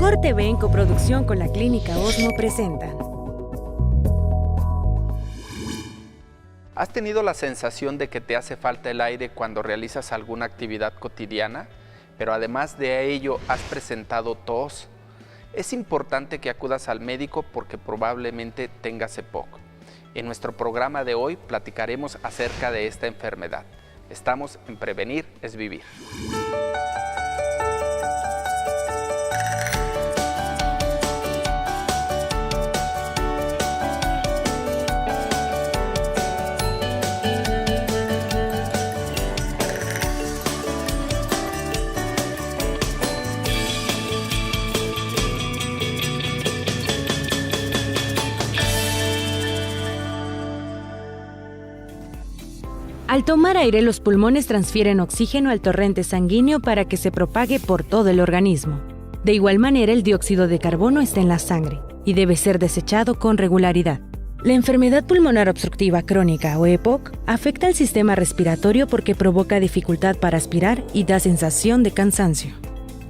Cor TV en coproducción con la Clínica Osmo presentan. ¿Has tenido la sensación de que te hace falta el aire cuando realizas alguna actividad cotidiana? Pero además de ello, ¿has presentado tos? Es importante que acudas al médico porque probablemente tengas EPOC. En nuestro programa de hoy platicaremos acerca de esta enfermedad. Estamos en Prevenir es Vivir. Al tomar aire, los pulmones transfieren oxígeno al torrente sanguíneo para que se propague por todo el organismo. De igual manera, el dióxido de carbono está en la sangre y debe ser desechado con regularidad. La enfermedad pulmonar obstructiva crónica o EPOC afecta al sistema respiratorio porque provoca dificultad para aspirar y da sensación de cansancio.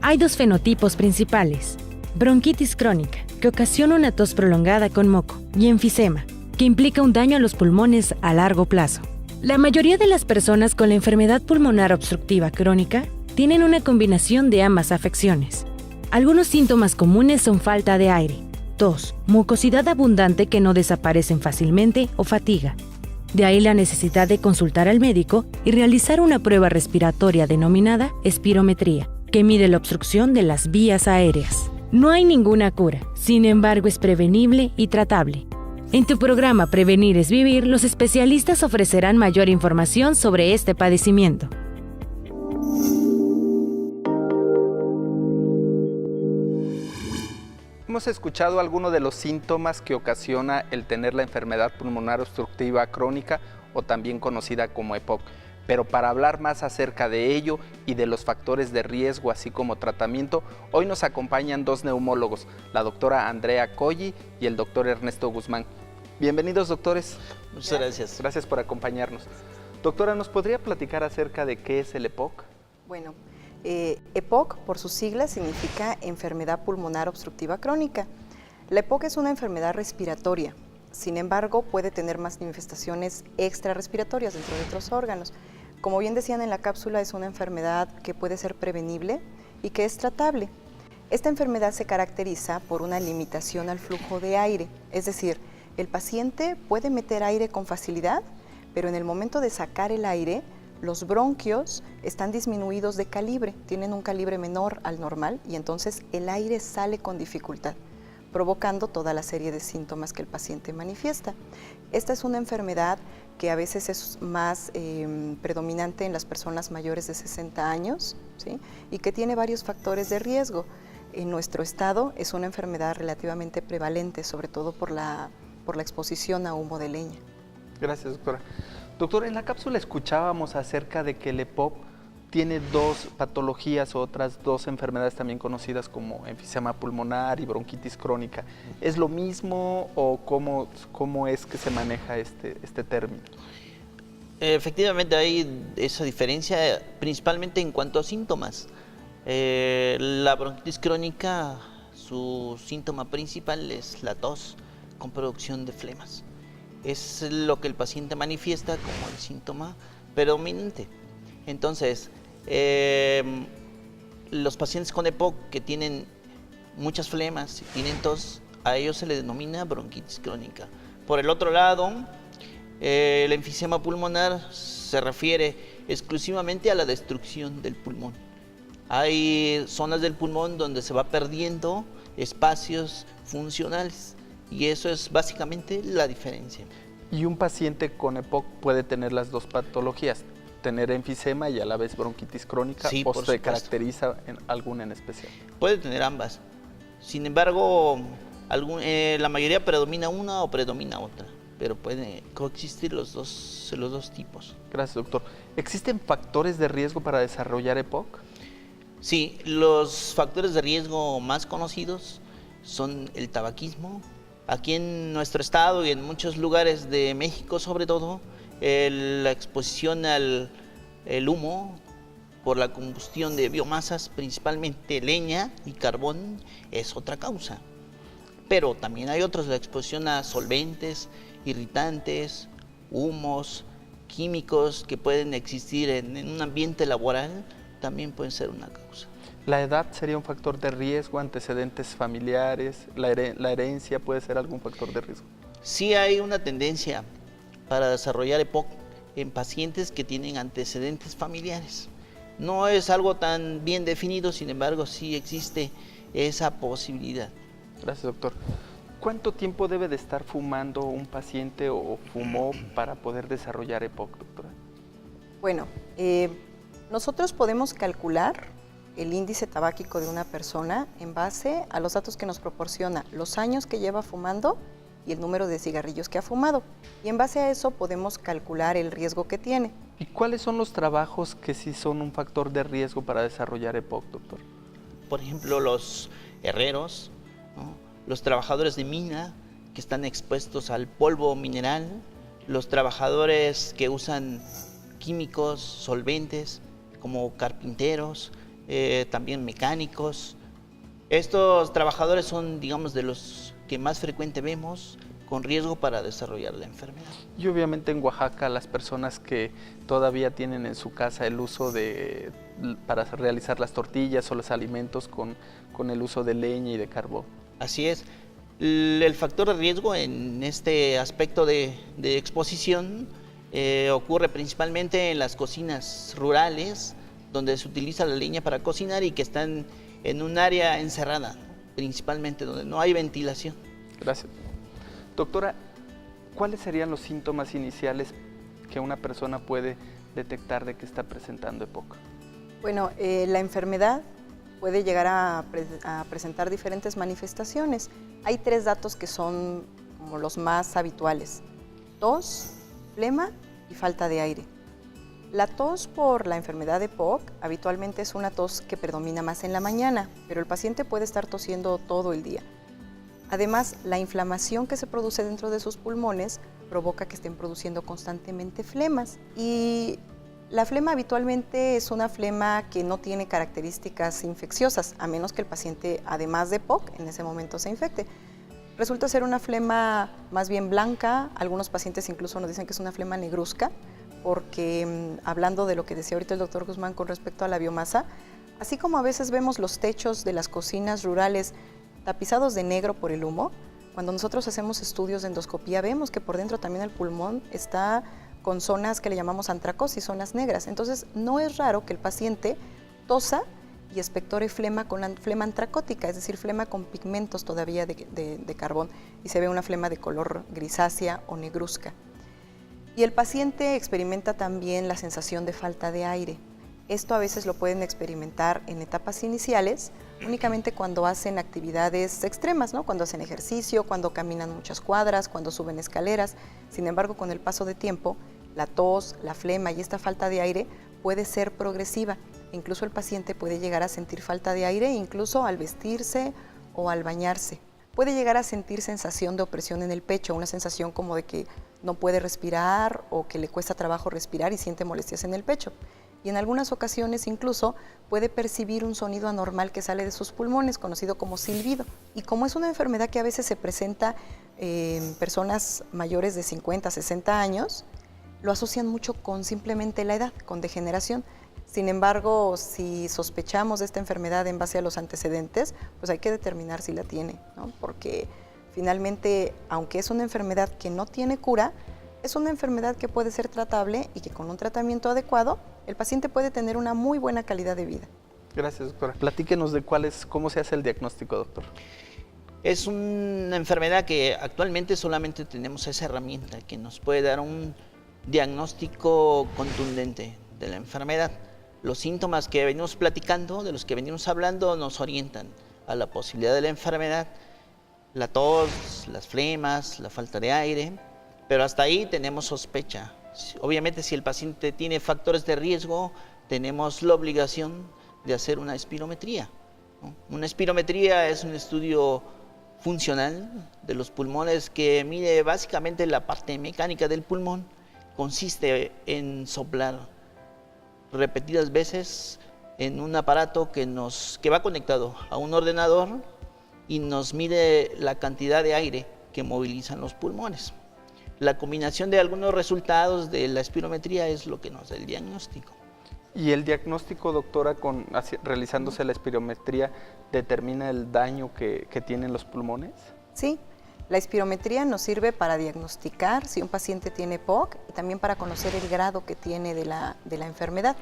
Hay dos fenotipos principales: bronquitis crónica, que ocasiona una tos prolongada con moco, y enfisema, que implica un daño a los pulmones a largo plazo. La mayoría de las personas con la enfermedad pulmonar obstructiva crónica tienen una combinación de ambas afecciones. Algunos síntomas comunes son falta de aire, tos, mucosidad abundante que no desaparecen fácilmente o fatiga. De ahí la necesidad de consultar al médico y realizar una prueba respiratoria denominada espirometría, que mide la obstrucción de las vías aéreas. No hay ninguna cura, sin embargo es prevenible y tratable. En tu programa Prevenir es Vivir, los especialistas ofrecerán mayor información sobre este padecimiento. Hemos escuchado algunos de los síntomas que ocasiona el tener la enfermedad pulmonar obstructiva crónica o también conocida como EPOC. Pero para hablar más acerca de ello y de los factores de riesgo, así como tratamiento, hoy nos acompañan dos neumólogos, la doctora Andrea Colli y el doctor Ernesto Guzmán. Bienvenidos, doctores. Muchas gracias. Gracias por acompañarnos. Doctora, ¿nos podría platicar acerca de qué es el EPOC? Bueno, EPOC, por sus siglas, significa enfermedad pulmonar obstructiva crónica. La EPOC es una enfermedad respiratoria. Sin embargo, puede tener más manifestaciones extrarrespiratorias dentro de otros órganos. Como bien decían en la cápsula, es una enfermedad que puede ser prevenible y que es tratable. Esta enfermedad se caracteriza por una limitación al flujo de aire, es decir, el paciente puede meter aire con facilidad, pero en el momento de sacar el aire, los bronquios están disminuidos de calibre, tienen un calibre menor al normal y entonces el aire sale con dificultad, provocando toda la serie de síntomas que el paciente manifiesta. Esta es una enfermedad que a veces es más predominante en las personas mayores de 60 años, ¿sí? Y que tiene varios factores de riesgo. En nuestro estado es una enfermedad relativamente prevalente, sobre todo por la exposición a humo de leña. Gracias, doctora. Doctora, en la cápsula escuchábamos acerca de que el EPOC tiene dos patologías o otras dos enfermedades también conocidas como enfisema pulmonar y bronquitis crónica. ¿Es lo mismo o cómo es que se maneja este término? Efectivamente hay esa diferencia principalmente en cuanto a síntomas. La bronquitis crónica, su síntoma principal es la tos con producción de flemas. Es lo que el paciente manifiesta como el síntoma predominante. Entonces, los pacientes con EPOC que tienen muchas flemas y tienen tos, a ellos se les denomina bronquitis crónica. Por el otro lado, el enfisema pulmonar se refiere exclusivamente a la destrucción del pulmón. Hay zonas del pulmón donde se va perdiendo espacios funcionales y eso es básicamente la diferencia. ¿Y un paciente con EPOC puede tener las dos patologías? ¿Tener enfisema y a la vez bronquitis crónica? Sí, ¿O por se supuesto. caracteriza en alguna en especial? Puede tener ambas. Sin embargo, la mayoría predomina una o predomina otra, pero pueden coexistir los dos tipos. Gracias, doctor. ¿Existen factores de riesgo para desarrollar EPOC? Sí, los factores de riesgo más conocidos son el tabaquismo. Aquí en nuestro estado y en muchos lugares de México, sobre todo, la exposición al humo, por la combustión de biomasas, principalmente leña y carbón, es otra causa. Pero también hay otros, la exposición a solventes, irritantes, humos, químicos que pueden existir en un ambiente laboral, también pueden ser una causa. ¿La edad sería un factor de riesgo, antecedentes familiares, la herencia puede ser algún factor de riesgo? Sí hay una tendencia para desarrollar EPOC en pacientes que tienen antecedentes familiares. No es algo tan bien definido, sin embargo, sí existe esa posibilidad. Gracias, doctor. ¿Cuánto tiempo debe de estar fumando un paciente o fumó para poder desarrollar EPOC, doctora? Bueno, nosotros podemos calcular el índice tabáquico de una persona en base a los datos que nos proporciona los años que lleva fumando y el número de cigarrillos que ha fumado. Y en base a eso podemos calcular el riesgo que tiene. ¿Y cuáles son los trabajos que sí son un factor de riesgo para desarrollar EPOC, doctor? Por ejemplo, los herreros, ¿no? Los trabajadores de mina que están expuestos al polvo mineral, los trabajadores que usan químicos, solventes, como carpinteros, también mecánicos. Estos trabajadores son, digamos, de los que más frecuente vemos con riesgo para desarrollar la enfermedad. Y obviamente en Oaxaca las personas que todavía tienen en su casa el uso para realizar las tortillas o los alimentos con el uso de leña y de carbón. Así es. El factor de riesgo en este aspecto de exposición ocurre principalmente en las cocinas rurales, donde se utiliza la leña para cocinar y que están en un área encerrada, principalmente donde no hay ventilación. Gracias. Doctora, ¿cuáles serían los síntomas iniciales que una persona puede detectar de que está presentando EPOC? Bueno, la enfermedad puede llegar a presentar diferentes manifestaciones. Hay 3 datos que son como los más habituales: tos, flema y falta de aire. La tos por la enfermedad de EPOC habitualmente es una tos que predomina más en la mañana, pero el paciente puede estar tosiendo todo el día. Además, la inflamación que se produce dentro de sus pulmones provoca que estén produciendo constantemente flemas. Y la flema habitualmente es una flema que no tiene características infecciosas, a menos que el paciente, además de EPOC, en ese momento se infecte. Resulta ser una flema más bien blanca, algunos pacientes incluso nos dicen que es una flema negruzca, porque hablando de lo que decía ahorita el doctor Guzmán con respecto a la biomasa, así como a veces vemos los techos de las cocinas rurales tapizados de negro por el humo, cuando nosotros hacemos estudios de endoscopía vemos que por dentro también el pulmón está con zonas que le llamamos antracosis, zonas negras. Entonces no es raro que el paciente tosa y expectore flema con flema antracótica, es decir, flema con pigmentos todavía de carbón, y se ve una flema de color grisácea o negruzca. Y el paciente experimenta también la sensación de falta de aire. Esto a veces lo pueden experimentar en etapas iniciales, únicamente cuando hacen actividades extremas, ¿no? Cuando hacen ejercicio, cuando caminan muchas cuadras, cuando suben escaleras. Sin embargo, con el paso de tiempo, la tos, la flema y esta falta de aire puede ser progresiva. Incluso el paciente puede llegar a sentir falta de aire, incluso al vestirse o al bañarse. Puede llegar a sentir sensación de opresión en el pecho, una sensación como de que no puede respirar o que le cuesta trabajo respirar y siente molestias en el pecho. Y en algunas ocasiones incluso puede percibir un sonido anormal que sale de sus pulmones, conocido como silbido. Y como es una enfermedad que a veces se presenta en personas mayores de 50, 60 años, lo asocian mucho con simplemente la edad, con degeneración. Sin embargo, si sospechamos de esta enfermedad en base a los antecedentes, pues hay que determinar si la tiene, ¿no? Porque finalmente, aunque es una enfermedad que no tiene cura, es una enfermedad que puede ser tratable y que con un tratamiento adecuado, el paciente puede tener una muy buena calidad de vida. Gracias, doctora. Platíquenos de cómo se hace el diagnóstico, doctor. Es una enfermedad que actualmente solamente tenemos esa herramienta que nos puede dar un diagnóstico contundente de la enfermedad. Los síntomas que venimos platicando, de los que venimos hablando, nos orientan a la posibilidad de la enfermedad, la tos, las flemas, la falta de aire, pero hasta ahí tenemos sospecha. Obviamente, si el paciente tiene factores de riesgo, tenemos la obligación de hacer una espirometría, ¿no? Una espirometría es un estudio funcional de los pulmones que mide básicamente la parte mecánica del pulmón. Consiste en soplar repetidas veces en un aparato que va conectado a un ordenador y nos mide la cantidad de aire que movilizan los pulmones. La combinación de algunos resultados de la espirometría es lo que nos da el diagnóstico. ¿Y el diagnóstico, doctora, realizándose la espirometría, determina el daño que tienen los pulmones? Sí, la espirometría nos sirve para diagnosticar si un paciente tiene EPOC y también para conocer el grado que tiene de la enfermedad.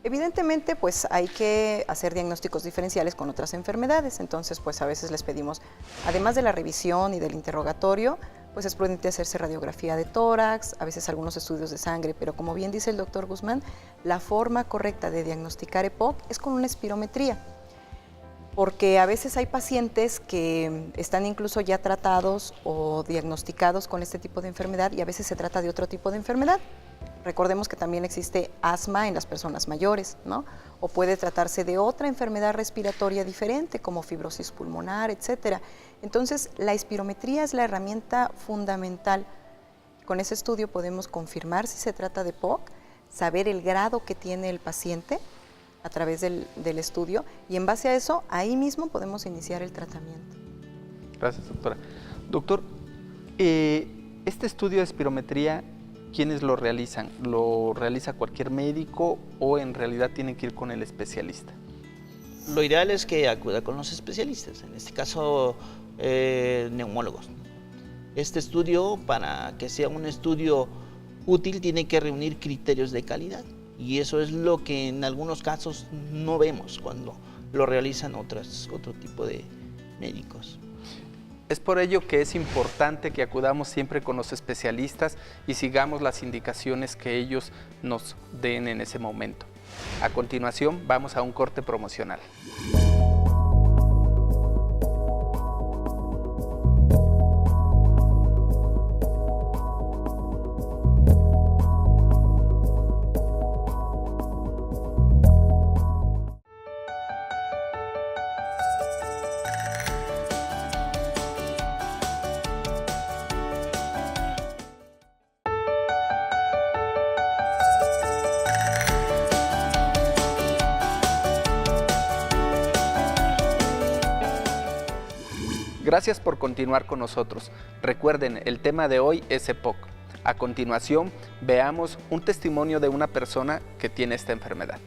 Evidentemente, pues hay que hacer diagnósticos diferenciales con otras enfermedades, entonces pues a veces les pedimos, además de la revisión y del interrogatorio, pues es prudente hacerse radiografía de tórax, a veces algunos estudios de sangre, pero como bien dice el doctor Guzmán, la forma correcta de diagnosticar EPOC es con una espirometría, porque a veces hay pacientes que están incluso ya tratados o diagnosticados con este tipo de enfermedad y a veces se trata de otro tipo de enfermedad. Recordemos que también existe asma en las personas mayores, ¿no? O puede tratarse de otra enfermedad respiratoria diferente, como fibrosis pulmonar, etcétera. Entonces, la espirometría es la herramienta fundamental. Con ese estudio podemos confirmar si se trata de EPOC, saber el grado que tiene el paciente a través del estudio y en base a eso, ahí mismo podemos iniciar el tratamiento. Gracias, doctora. Doctor, este estudio de espirometría, ¿quiénes lo realizan? ¿Lo realiza cualquier médico o en realidad tienen que ir con el especialista? Lo ideal es que acuda con los especialistas, en este caso neumólogos. Este estudio, para que sea un estudio útil, tiene que reunir criterios de calidad y eso es lo que en algunos casos no vemos cuando lo realizan otro tipo de médicos. Es por ello que es importante que acudamos siempre con los especialistas y sigamos las indicaciones que ellos nos den en ese momento. A continuación, vamos a un corte promocional. Gracias por continuar con nosotros. Recuerden, el tema de hoy es EPOC. A continuación, veamos un testimonio de una persona que tiene esta enfermedad.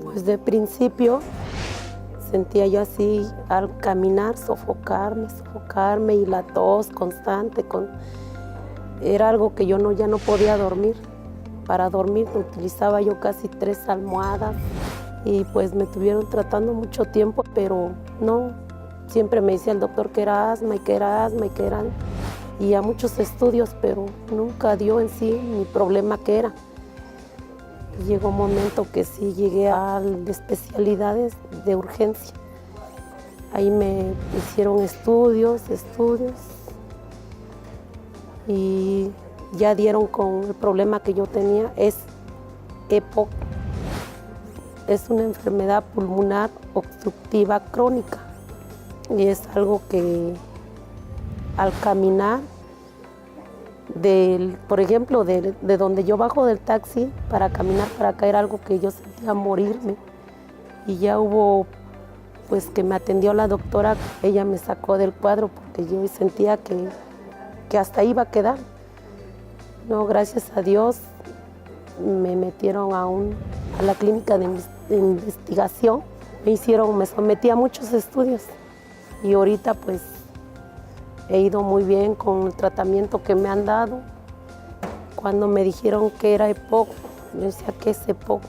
Pues de principio sentía yo así al caminar, sofocarme y la tos constante. Era algo que yo ya no podía dormir. Para dormir utilizaba yo casi 3 almohadas. Y pues me estuvieron tratando mucho tiempo, pero no, siempre me decía el doctor que era asma y a muchos estudios, pero nunca dio en sí mi problema que era. Y llegó un momento que sí llegué a especialidades de urgencia. Ahí me hicieron estudios y ya dieron con el problema que yo tenía, es EPOC. Es una enfermedad pulmonar obstructiva crónica y es algo que al caminar, por ejemplo, de donde yo bajo del taxi para caminar para acá era algo que yo sentía morirme y ya hubo, pues que me atendió la doctora, ella me sacó del cuadro porque yo sentía que hasta iba a quedar. No, gracias a Dios me metieron a la clínica de investigación, me sometí a muchos estudios y ahorita pues he ido muy bien con el tratamiento que me han dado. Cuando me dijeron que era EPOC, yo decía, ¿qué es EPOC?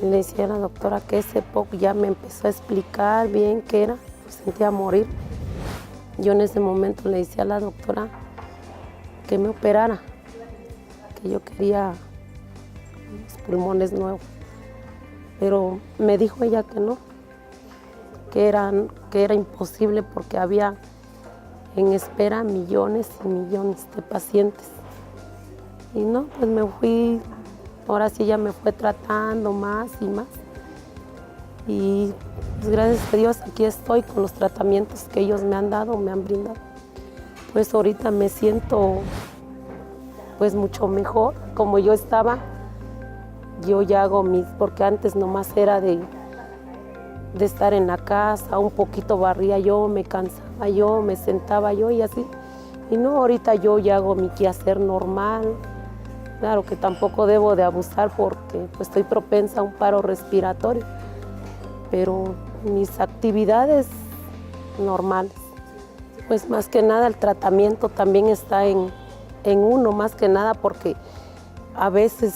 Le decía a la doctora, ¿qué es EPOC? Ya me empezó a explicar bien qué era, pues sentía morir. Yo en ese momento le decía a la doctora que me operara, que yo quería los pulmones nuevos. Pero me dijo ella que no, que era imposible porque había en espera millones y millones de pacientes. Y no, pues me fui, ahora sí ya me fue tratando más y más. Y pues gracias a Dios aquí estoy con los tratamientos que ellos me han dado, me han brindado. Pues ahorita me siento pues mucho mejor. Como yo estaba, yo ya hago porque antes nomás era de estar en la casa, un poquito barría yo, me cansaba yo, me sentaba yo y así. Y no, ahorita yo ya hago mi quehacer normal. Claro que tampoco debo de abusar porque pues, estoy propensa a un paro respiratorio, pero mis actividades normales. Pues más que nada el tratamiento también está en uno, más que nada porque a veces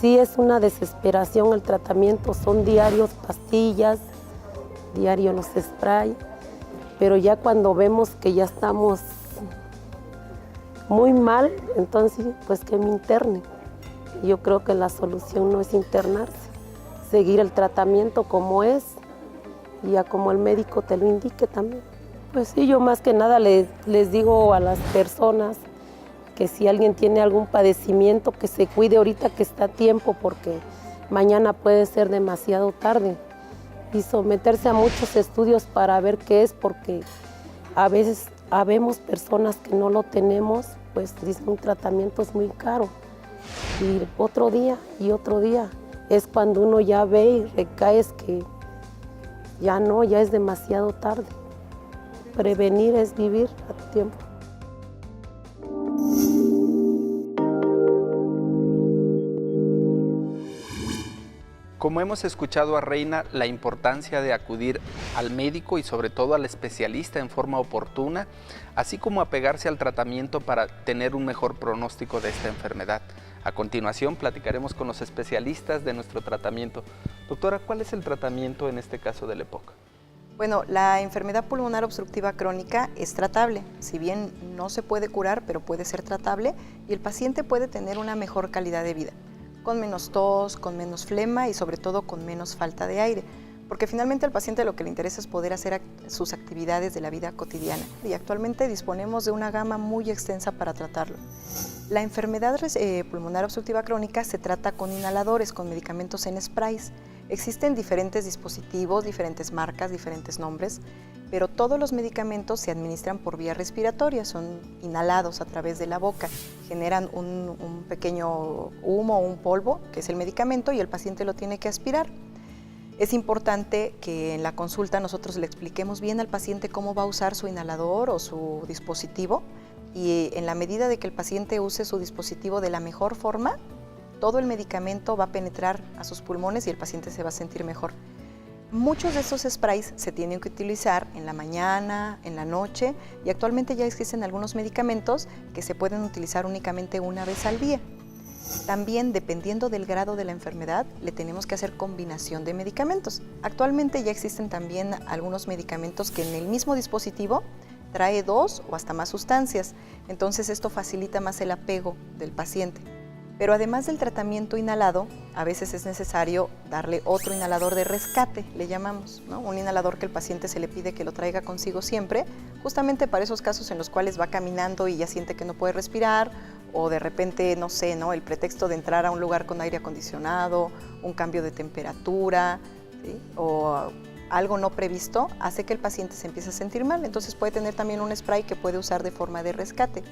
sí es una desesperación el tratamiento, son diarios pastillas, diario los spray, pero ya cuando vemos que ya estamos muy mal, entonces pues que me interne. Yo creo que la solución no es internarse, seguir el tratamiento como es y ya como el médico te lo indique también. Pues sí, yo más que nada les digo a las personas que si alguien tiene algún padecimiento, que se cuide ahorita que está a tiempo, porque mañana puede ser demasiado tarde. Y someterse a muchos estudios para ver qué es, porque a veces habemos personas que no lo tenemos, pues dicen un tratamiento es muy caro. Y otro día es cuando uno ya ve y recaes que ya no, ya es demasiado tarde. Prevenir es vivir a tiempo. Como hemos escuchado a Reina, la importancia de acudir al médico y sobre todo al especialista en forma oportuna, así como apegarse al tratamiento para tener un mejor pronóstico de esta enfermedad. A continuación platicaremos con los especialistas de nuestro tratamiento. Doctora, ¿cuál es el tratamiento en este caso del EPOC? Bueno, la enfermedad pulmonar obstructiva crónica es tratable, si bien no se puede curar, pero puede ser tratable y el paciente puede tener una mejor calidad de vida, con menos tos, con menos flema y sobre todo con menos falta de aire, porque finalmente al paciente lo que le interesa es poder hacer sus actividades de la vida cotidiana y actualmente disponemos de una gama muy extensa para tratarlo. La enfermedad pulmonar obstructiva crónica se trata con inhaladores, con medicamentos en sprays. Existen diferentes dispositivos, diferentes marcas, diferentes nombres, pero todos los medicamentos se administran por vía respiratoria, son inhalados a través de la boca, generan un pequeño humo o un polvo, que es el medicamento, y el paciente lo tiene que aspirar. Es importante que en la consulta nosotros le expliquemos bien al paciente cómo va a usar su inhalador o su dispositivo, y en la medida de que el paciente use su dispositivo de la mejor forma, todo el medicamento va a penetrar a sus pulmones y el paciente se va a sentir mejor. Muchos de estos sprays se tienen que utilizar en la mañana, en la noche, y actualmente ya existen algunos medicamentos que se pueden utilizar únicamente una vez al día. También, dependiendo del grado de la enfermedad, le tenemos que hacer combinación de medicamentos. Actualmente ya existen también algunos medicamentos que en el mismo dispositivo trae 2 o hasta más sustancias, entonces esto facilita más el apego del paciente. Pero además del tratamiento inhalado, a veces es necesario darle otro inhalador de rescate, le llamamos, ¿no? Un inhalador que el paciente se le pide que lo traiga consigo siempre, justamente para esos casos en los cuales va caminando y ya siente que no puede respirar, o de repente, no sé, ¿no? El pretexto de entrar a un lugar con aire acondicionado, un cambio de temperatura, ¿sí? O algo no previsto, hace que el paciente se empiece a sentir mal. Entonces puede tener también un spray que puede usar de forma de rescate.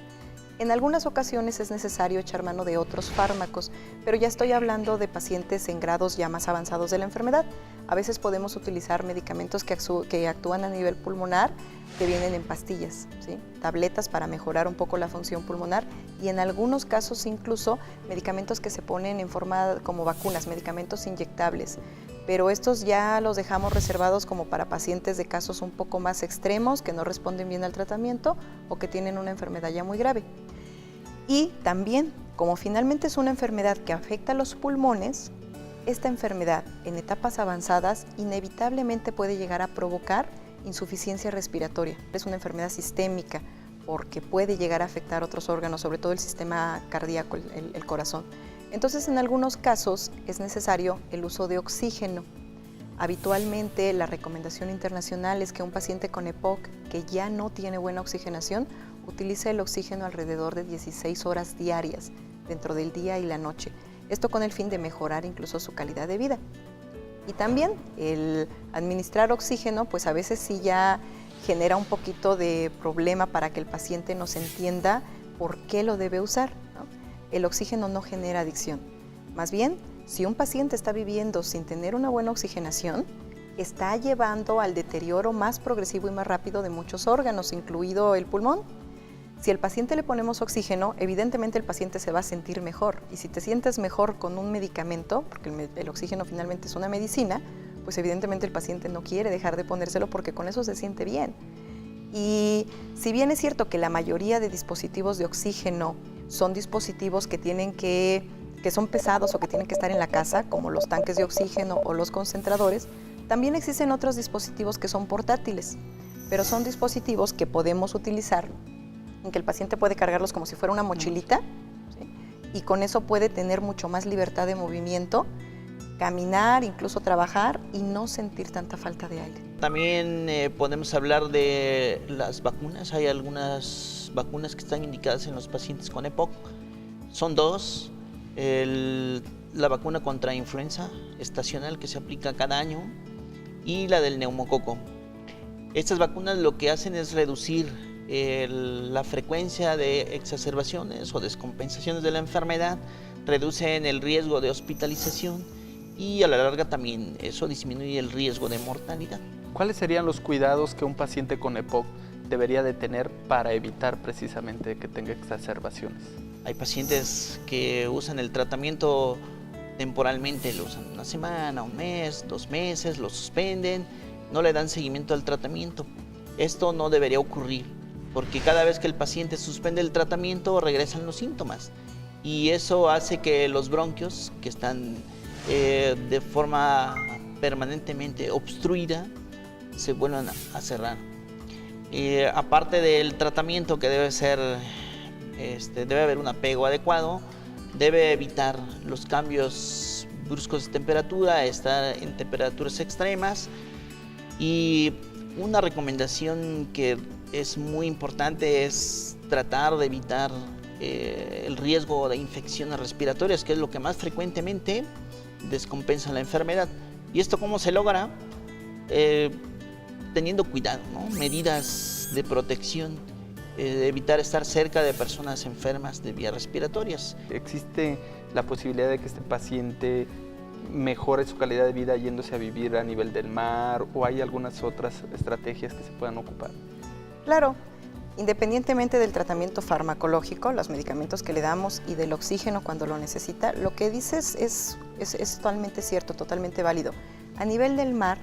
En algunas ocasiones es necesario echar mano de otros fármacos, pero ya estoy hablando de pacientes en grados ya más avanzados de la enfermedad. A veces podemos utilizar medicamentos que actúan a nivel pulmonar, que vienen en pastillas, ¿sí? Tabletas para mejorar un poco la función pulmonar y en algunos casos incluso medicamentos que se ponen en forma como vacunas, medicamentos inyectables. Pero estos ya los dejamos reservados como para pacientes de casos un poco más extremos, que no responden bien al tratamiento o que tienen una enfermedad ya muy grave. Y también, como finalmente es una enfermedad que afecta a los pulmones, esta enfermedad en etapas avanzadas inevitablemente puede llegar a provocar insuficiencia respiratoria. Es una enfermedad sistémica porque puede llegar a afectar otros órganos, sobre todo el sistema cardíaco, el corazón. Entonces, en algunos casos es necesario el uso de oxígeno. Habitualmente, la recomendación internacional es que un paciente con EPOC que ya no tiene buena oxigenación utilice el oxígeno alrededor de 16 horas diarias dentro del día y la noche. Esto con el fin de mejorar incluso su calidad de vida. Y también el administrar oxígeno, pues a veces sí ya genera un poquito de problema para que el paciente nos entienda por qué lo debe usar, ¿no? El oxígeno no genera adicción. Más bien, si un paciente está viviendo sin tener una buena oxigenación, está llevando al deterioro más progresivo y más rápido de muchos órganos, incluido el pulmón. Si al paciente le ponemos oxígeno, evidentemente el paciente se va a sentir mejor. Y si te sientes mejor con un medicamento, porque el oxígeno finalmente es una medicina, pues evidentemente el paciente no quiere dejar de ponérselo porque con eso se siente bien. Y si bien es cierto que la mayoría de dispositivos de oxígeno son dispositivos que son pesados o que tienen que estar en la casa, como los tanques de oxígeno o los concentradores, también existen otros dispositivos que son portátiles, pero son dispositivos que podemos utilizar, en que el paciente puede cargarlos como si fuera una mochilita, ¿sí? Y con eso puede tener mucho más libertad de movimiento, caminar, incluso trabajar y no sentir tanta falta de aire. También podemos hablar de las vacunas. Hay algunas vacunas que están indicadas en los pacientes con EPOC. Son dos. La vacuna contra influenza estacional que se aplica cada año y la del neumococo. Estas vacunas lo que hacen es reducir la frecuencia de exacerbaciones o descompensaciones de la enfermedad, reducen el riesgo de hospitalización y a la larga también eso disminuye el riesgo de mortalidad. ¿Cuáles serían los cuidados que un paciente con EPOC debería de tener para evitar precisamente que tenga exacerbaciones? Hay pacientes que usan el tratamiento temporalmente, lo usan una semana, un mes, 2 meses, lo suspenden, no le dan seguimiento al tratamiento. Esto no debería ocurrir, porque cada vez que el paciente suspende el tratamiento regresan los síntomas y eso hace que los bronquios, que están de forma permanentemente obstruida, se vuelvan a cerrar. Aparte del tratamiento que debe haber un apego adecuado, debe evitar los cambios bruscos de temperatura, estar en temperaturas extremas y una recomendación que es muy importante es tratar de evitar el riesgo de infecciones respiratorias, que es lo que más frecuentemente descompensa la enfermedad. ¿Y esto cómo se logra? Teniendo cuidado, ¿no? Medidas de protección, evitar estar cerca de personas enfermas de vías respiratorias. ¿Existe la posibilidad de que este paciente mejore su calidad de vida yéndose a vivir a nivel del mar o hay algunas otras estrategias que se puedan ocupar? Claro, independientemente del tratamiento farmacológico, los medicamentos que le damos y del oxígeno cuando lo necesita, lo que dices es totalmente cierto, totalmente válido. A nivel del mar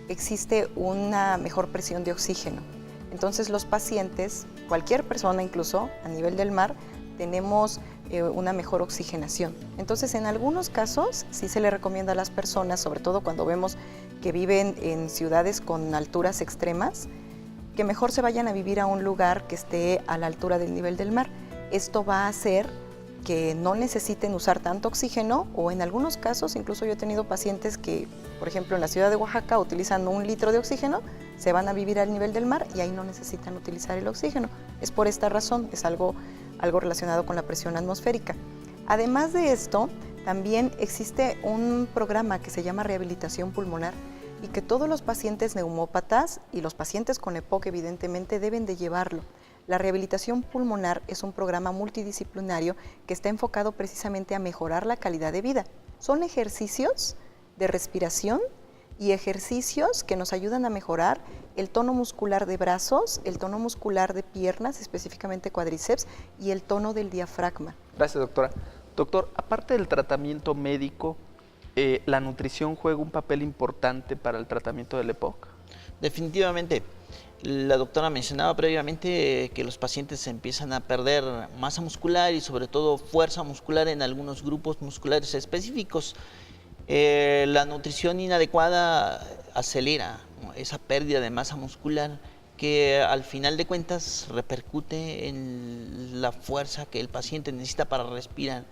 existe una mejor presión de oxígeno. Entonces los pacientes, cualquier persona incluso a nivel del mar, tenemos una mejor oxigenación. Entonces en algunos casos sí se le recomienda a las personas, sobre todo cuando vemos que viven en ciudades con alturas extremas, que mejor se vayan a vivir a un lugar que esté a la altura del nivel del mar. Esto va a hacer que no necesiten usar tanto oxígeno o en algunos casos, incluso yo he tenido pacientes que, por ejemplo, en la ciudad de Oaxaca utilizan 1 litro de oxígeno, se van a vivir al nivel del mar y ahí no necesitan utilizar el oxígeno. Es por esta razón, es algo relacionado con la presión atmosférica. Además de esto, también existe un programa que se llama rehabilitación pulmonar y que todos los pacientes neumópatas y los pacientes con EPOC evidentemente deben de llevarlo. La rehabilitación pulmonar es un programa multidisciplinario que está enfocado precisamente a mejorar la calidad de vida. Son ejercicios de respiración y ejercicios que nos ayudan a mejorar el tono muscular de brazos, el tono muscular de piernas, específicamente cuádriceps, y el tono del diafragma. Gracias, doctora. Doctor, aparte del tratamiento médico, ¿la nutrición juega un papel importante para el tratamiento del EPOC? Definitivamente. La doctora mencionaba previamente que los pacientes empiezan a perder masa muscular y sobre todo fuerza muscular en algunos grupos musculares específicos. La nutrición inadecuada acelera esa pérdida de masa muscular que al final de cuentas repercute en la fuerza que el paciente necesita para respirar.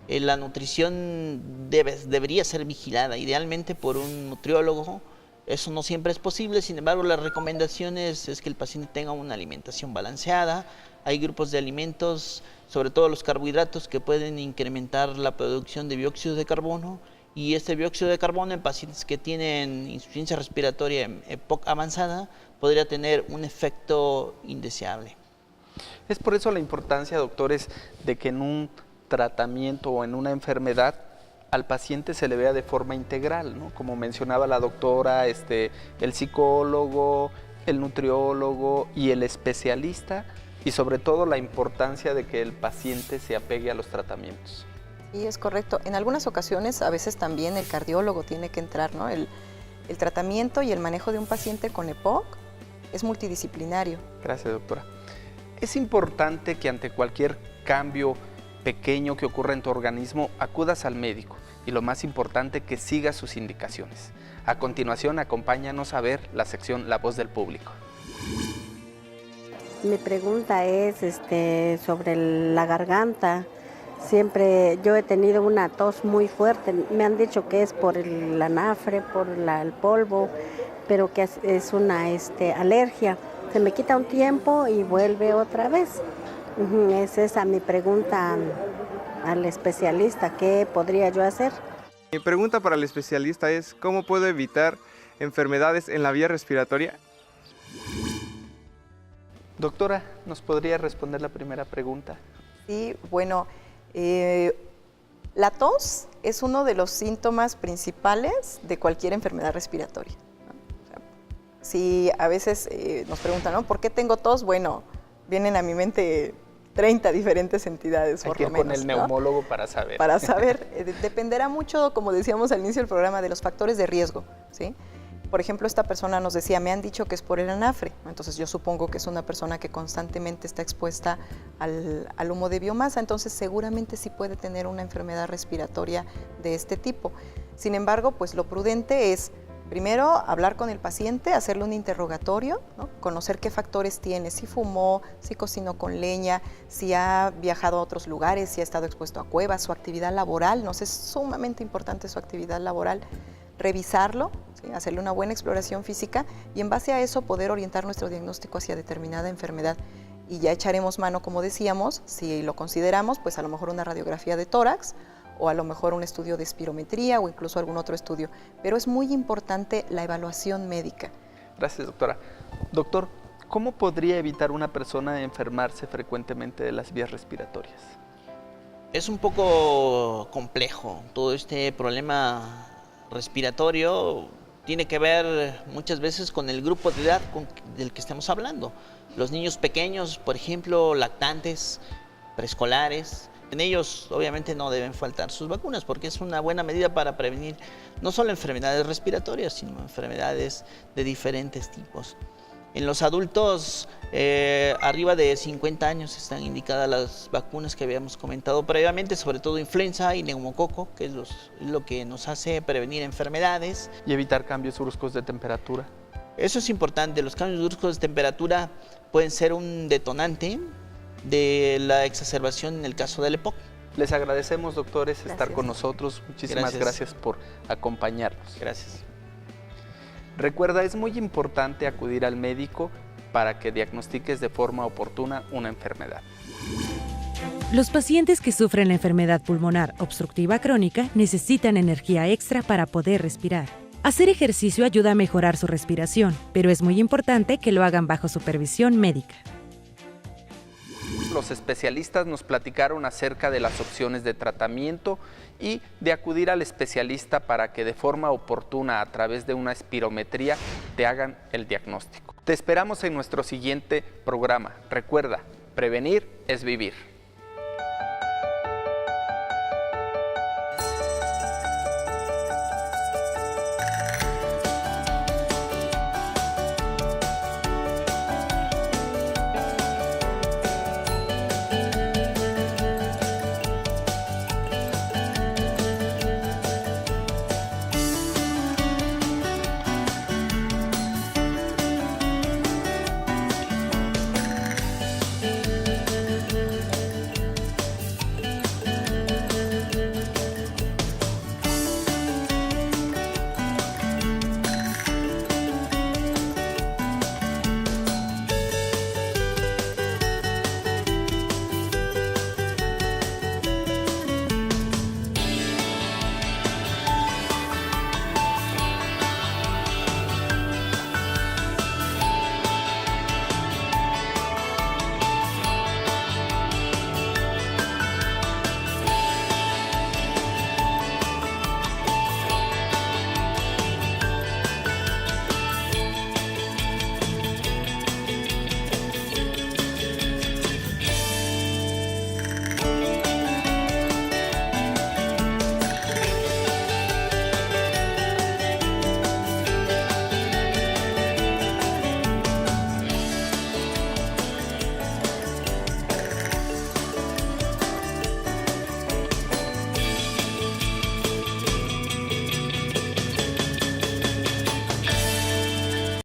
La nutrición debería ser vigilada, idealmente por un nutriólogo. Eso no siempre es posible, sin embargo, las recomendaciones es que el paciente tenga una alimentación balanceada. Hay grupos de alimentos, sobre todo los carbohidratos, que pueden incrementar la producción de dióxido de carbono y este dióxido de carbono en pacientes que tienen insuficiencia respiratoria en EPOC avanzada podría tener un efecto indeseable. Es por eso la importancia, doctores, de que en un tratamiento o en una enfermedad al paciente se le vea de forma integral, ¿no? Como mencionaba la doctora, el psicólogo, el nutriólogo y el especialista, y sobre todo la importancia de que el paciente se apegue a los tratamientos. Sí, es correcto. En algunas ocasiones, a veces también el cardiólogo tiene que entrar, ¿no? El tratamiento y el manejo de un paciente con EPOC es multidisciplinario. Gracias, doctora. Es importante que ante cualquier cambio pequeño que ocurra en tu organismo, acudas al médico y lo más importante, que sigas sus indicaciones. A continuación, acompáñanos a ver la sección La Voz del Público. Mi pregunta es sobre la garganta. Siempre yo he tenido una tos muy fuerte. Me han dicho que es por el anafre, por el polvo, pero que es una alergia. Se me quita un tiempo y vuelve otra vez. Es esa mi pregunta al especialista. ¿Qué podría yo hacer? Mi pregunta para el especialista es: ¿cómo puedo evitar enfermedades en la vía respiratoria? Doctora, ¿nos podría responder la primera pregunta? Sí, bueno, la tos es uno de los síntomas principales de cualquier enfermedad respiratoria, ¿no? O sea, si a veces nos preguntan, ¿no?, ¿por qué tengo tos? Bueno, vienen a mi mente 30 diferentes entidades, por lo menos. Con el neumólogo, ¿no?, para saber. Para saber. Dependerá mucho, como decíamos al inicio del programa, de los factores de riesgo, ¿sí? Por ejemplo, esta persona nos decía, me han dicho que es por el anafre. Entonces yo supongo que es una persona que constantemente está expuesta al humo de biomasa, entonces seguramente sí puede tener una enfermedad respiratoria de este tipo. Sin embargo, pues lo prudente es primero hablar con el paciente, hacerle un interrogatorio, ¿no?, conocer qué factores tiene, si fumó, si cocinó con leña, si ha viajado a otros lugares, si ha estado expuesto a cuevas, su actividad laboral, nos es sumamente importante su actividad laboral, revisarlo, ¿sí?, hacerle una buena exploración física y en base a eso poder orientar nuestro diagnóstico hacia determinada enfermedad. Y ya echaremos mano, como decíamos, si lo consideramos, pues a lo mejor una radiografía de tórax o a lo mejor un estudio de espirometría o incluso algún otro estudio. Pero es muy importante la evaluación médica. Gracias, doctora. Doctor, ¿cómo podría evitar una persona enfermarse frecuentemente de las vías respiratorias? Es un poco complejo todo este problema respiratorio. Tiene que ver muchas veces con el grupo de edad del que estamos hablando. Los niños pequeños, por ejemplo, lactantes, preescolares, en ellos obviamente no deben faltar sus vacunas porque es una buena medida para prevenir no solo enfermedades respiratorias, sino enfermedades de diferentes tipos. En los adultos arriba de 50 años están indicadas las vacunas que habíamos comentado previamente, sobre todo influenza y neumococo, que es lo que nos hace prevenir enfermedades. Y evitar cambios bruscos de temperatura. Eso es importante. Los cambios bruscos de temperatura pueden ser un detonante de la exacerbación en el caso del EPOC. Les agradecemos, doctores, Gracias. estar con nosotros. Muchísimas gracias por acompañarnos. Gracias. Recuerda, es muy importante acudir al médico para que diagnostiques de forma oportuna una enfermedad. Los pacientes que sufren la enfermedad pulmonar obstructiva crónica necesitan energía extra para poder respirar. Hacer ejercicio ayuda a mejorar su respiración, pero es muy importante que lo hagan bajo supervisión médica. Los especialistas nos platicaron acerca de las opciones de tratamiento y de acudir al especialista para que de forma oportuna, a través de una espirometría, te hagan el diagnóstico. Te esperamos en nuestro siguiente programa. Recuerda, prevenir es vivir.